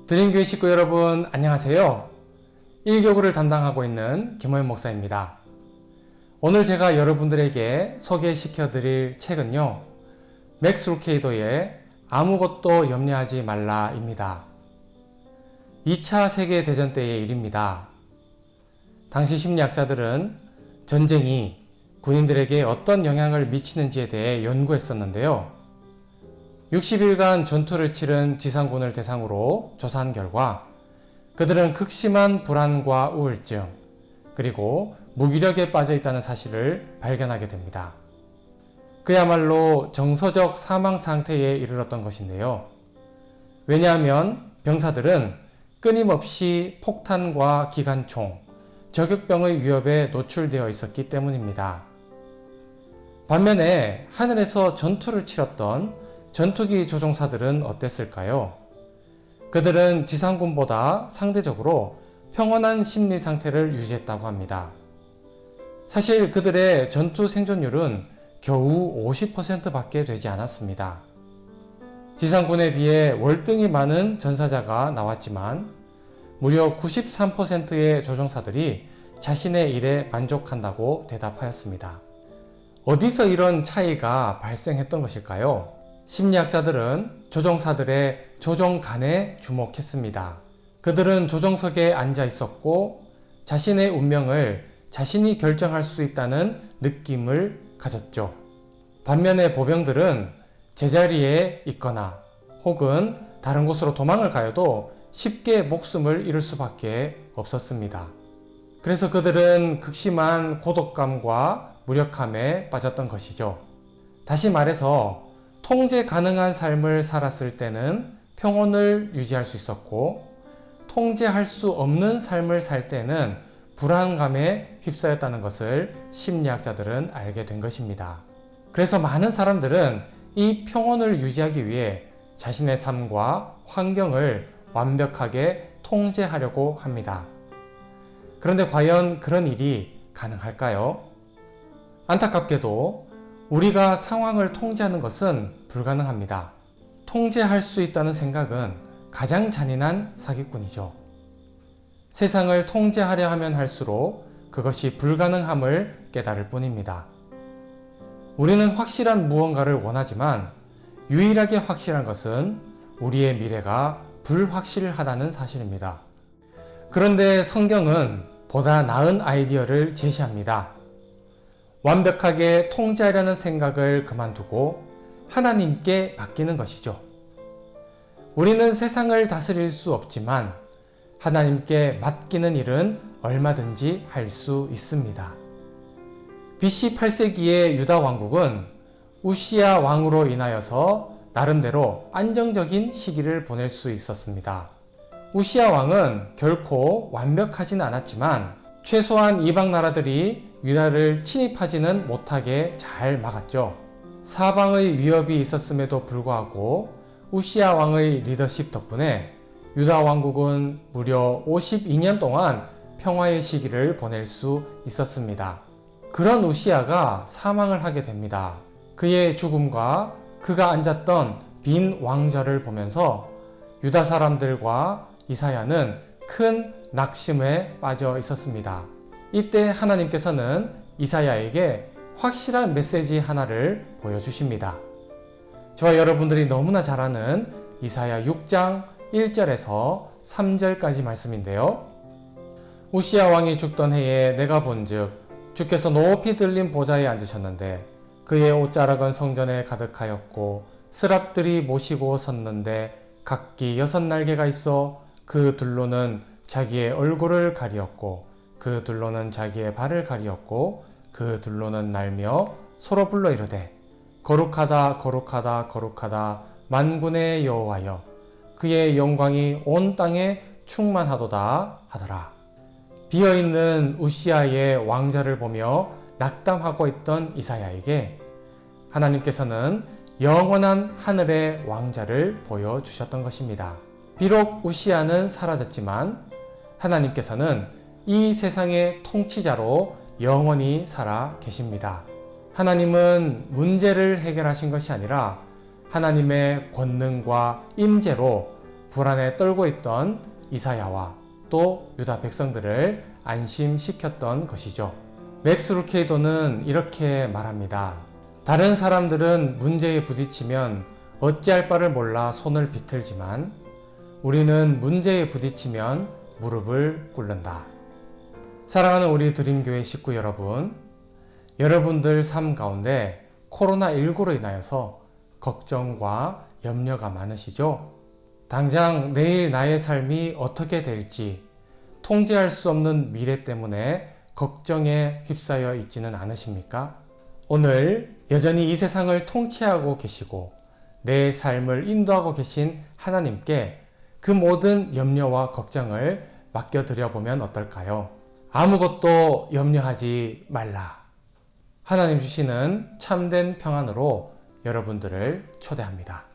드림교회 식구 여러분 안녕하세요. 1교구를 담당하고 있는 김호연 목사입니다. 오늘 제가 여러분들에게 소개시켜 드릴 책은요, 맥스 루케이도의 아무것도 염려하지 말라입니다. 2차 세계대전 때의 일입니다. 당시 심리학자들은 전쟁이 군인들에게 어떤 영향을 미치는지에 대해 연구했었는데요. 60일간 전투를 치른 지상군을 대상으로 조사한 결과 그들은 극심한 불안과 우울증, 그리고 무기력에 빠져 있다는 사실을 발견하게 됩니다. 그야말로 정서적 사망 상태에 이르렀던 것인데요. 왜냐하면 병사들은 끊임없이 폭탄과 기관총, 저격병의 위협에 노출되어 있었기 때문입니다. 반면에 하늘에서 전투를 치렀던 전투기 조종사들은 어땠을까요? 그들은 지상군보다 상대적으로 평온한 심리 상태를 유지했다고 합니다. 사실 그들의 전투 생존율은 겨우 50%밖에 되지 않았습니다. 지상군에 비해 월등히 많은 전사자가 나왔지만 무려 93%의 조종사들이 자신의 일에 만족한다고 대답하였습니다. 어디서 이런 차이가 발생했던 것일까요? 심리학자들은 조종사들의 조종관에 주목했습니다. 그들은 조종석에 앉아 있었고 자신의 운명을 자신이 결정할 수 있다는 느낌을 가졌죠. 반면에 보병들은 제자리에 있거나 혹은 다른 곳으로 도망을 가여도 쉽게 목숨을 잃을 수밖에 없었습니다. 그래서 그들은 극심한 고독감과 무력함에 빠졌던 것이죠. 다시 말해서 통제 가능한 삶을 살았을 때는 평온을 유지할 수 있었고, 통제할 수 없는 삶을 살 때는 불안감에 휩싸였다는 것을 심리학자들은 알게 된 것입니다. 그래서 많은 사람들은 이 평온을 유지하기 위해 자신의 삶과 환경을 완벽하게 통제하려고 합니다. 그런데 과연 그런 일이 가능할까요? 안타깝게도 우리가 상황을 통제하는 것은 불가능합니다. 통제할 수 있다는 생각은 가장 잔인한 사기꾼이죠. 세상을 통제하려 하면 할수록 그것이 불가능함을 깨달을 뿐입니다. 우리는 확실한 무언가를 원하지만 유일하게 확실한 것은 우리의 미래가 불확실하다는 사실입니다. 그런데 성경은 보다 나은 아이디어를 제시합니다. 완벽하게 통제하려는 생각을 그만두고 하나님께 맡기는 것이죠. 우리는 세상을 다스릴 수 없지만 하나님께 맡기는 일은 얼마든지 할 수 있습니다. BC 8세기의 유다 왕국은 우시야 왕으로 인하여서 나름대로 안정적인 시기를 보낼 수 있었습니다. 우시야 왕은 결코 완벽하진 않았지만 최소한 이방 나라들이 유다를 침입하지는 못하게 잘 막았죠. 사방의 위협이 있었음에도 불구하고 우시야 왕의 리더십 덕분에 유다 왕국은 무려 52년 동안 평화의 시기를 보낼 수 있었습니다. 그런 우시야가 사망을 하게 됩니다. 그의 죽음과 그가 앉았던 빈 왕좌를 보면서 유다 사람들과 이사야는 큰 낙심에 빠져 있었습니다. 이때 하나님께서는 이사야에게 확실한 메시지 하나를 보여주십니다. 저와 여러분들이 너무나 잘 아는 이사야 6장 1절에서 3절까지 말씀인데요. 우시야 왕이 죽던 해에 내가 본즉 주께서 높이 들린 보좌에 앉으셨는데 그의 옷자락은 성전에 가득하였고 스랍들이 모시고 섰는데 각기 6날개가 있어 그 둘로는 자기의 얼굴을 가리었고 그 둘로는 자기의 발을 가리었고 그 둘로는 날며 서로 불러 이르되 거룩하다 거룩하다 거룩하다 만군의 여호와여 그의 영광이 온 땅에 충만하도다 하더라. 비어있는 우시야의 왕좌를 보며 낙담하고 있던 이사야에게 하나님께서는 영원한 하늘의 왕좌를 보여주셨던 것입니다. 비록 우시야는 사라졌지만 하나님께서는 이 세상의 통치자로 영원히 살아 계십니다. 하나님은 문제를 해결하신 것이 아니라 하나님의 권능과 임재로 불안에 떨고 있던 이사야와 또 유다 백성들을 안심시켰던 것이죠. 맥스 루케이도는 이렇게 말합니다. 다른 사람들은 문제에 부딪히면 어찌할 바를 몰라 손을 비틀지만 우리는 문제에 부딪히면 무릎을 꿇는다. 사랑하는 우리 드림교회 식구 여러분, 여러분들 삶 가운데 코로나19로 인하여서 걱정과 염려가 많으시죠? 당장 내일 나의 삶이 어떻게 될지 통제할 수 없는 미래 때문에 걱정에 휩싸여 있지는 않으십니까? 오늘 여전히 이 세상을 통치하고 계시고 내 삶을 인도하고 계신 하나님께 그 모든 염려와 걱정을 맡겨드려 보면 어떨까요? 아무것도 염려하지 말라. 하나님 주시는 참된 평안으로 여러분들을 초대합니다.